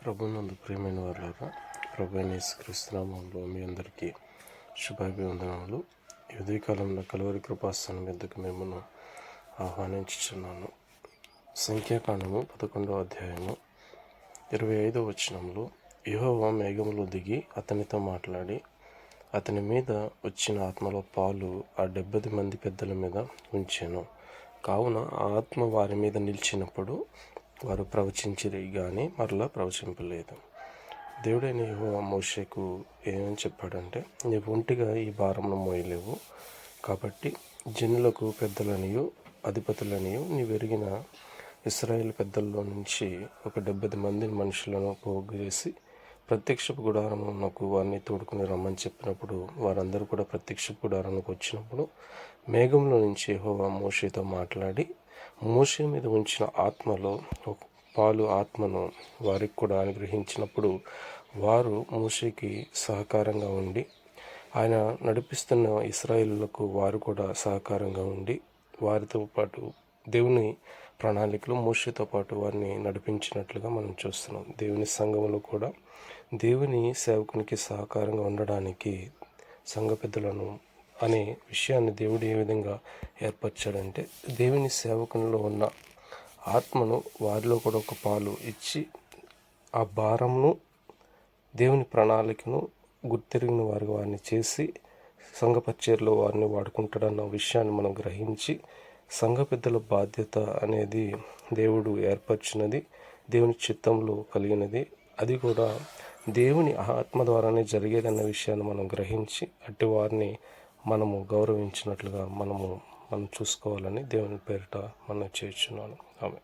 ప్రభునందు ప్రియమైన వారులారా, ప్రభువైన యేసుక్రీస్తు నామములో మీ అందరికీ శుభాభివందనములు. ఈ ఉదయకాలంలో కలువరి కృపాస్థానం మీదకు మిమ్మల్ని ఆహ్వానించుచున్నాను. సంఖ్యాకాండము 11వ అధ్యాయము 25వ వచనంలో, యెహోవా మేఘములో దిగి అతనితో మాట్లాడి అతని మీద వచ్చిన ఆత్మలో పాలు ఆ 70 మంది పెద్దల మీద ఉంచెను. కావున ఆ ఆత్మ వారి మీద నిలిచినప్పుడు వారు ప్రవచించిరి గాని మరలా ప్రవచింపలేదు. దేవుడైన యెహోవా మోషేకు ఏమని చెప్పాడంటే, నీవు ఒంటిగా ఈ భారమును మోయలేవు, కాబట్టి జనులకు పెద్దలనియు అధిపతులనియు నీవెరిగిన ఇశ్రాయేలు పెద్దల్లో నుంచి ఒక 70 మంది మనుషులను పోగు చేసి ప్రత్యక్షపు గుడారమునకు వారిని తోడుకుని రమ్మని చెప్పినప్పుడు వారందరూ కూడా ప్రత్యక్షపు గుడారానికి వచ్చినప్పుడు మేఘంలో నుంచి యెహోవా మోషేతో మాట్లాడి మోషే మీద ఉంచిన ఆత్మలో పాలు ఆత్మను వారికి కూడా అనుగ్రహించినప్పుడు వారు మోషేకి సహకారంగా ఉండి ఆయన నడిపిస్తున్న ఇశ్రాయేలులకు వారు కూడా సహకారంగా ఉండి వారితో పాటు దేవుని ప్రణాళికలు మోషేతో పాటు వారిని నడిపించినట్లుగా మనం చూస్తున్నాం. దేవుని సంఘములో కూడా దేవుని సేవకునికి సహకారంగా ఉండడానికి సంఘ పెద్దలను అనే విషయాన్ని దేవుడు ఏ విధంగా ఏర్పరచాడంటే, దేవుని సేవకునిలో ఉన్న ఆత్మను వారిలో కూడా ఒక పాలు ఇచ్చి ఆ భారంను దేవుని ప్రణాళికను గుర్తెరిగిన వారిని చేసి సంఘ పరిచర్యలో వారిని వాడుకుంటాడన్న విషయాన్ని మనం గ్రహించి, సంఘ పెద్దల బాధ్యత అనేది దేవుడు ఏర్పరిచినది, దేవుని చిత్తంలో కలిగినది, అది కూడా దేవుని ఆత్మ ద్వారానే జరిగేదన్న విషయాన్ని మనం గ్రహించి అట్టి వారిని మనము గౌరవించినట్లుగా మనం చూసుకోవాలని దేవుని పేరిట మనం చేస్తున్నాను. ఆమె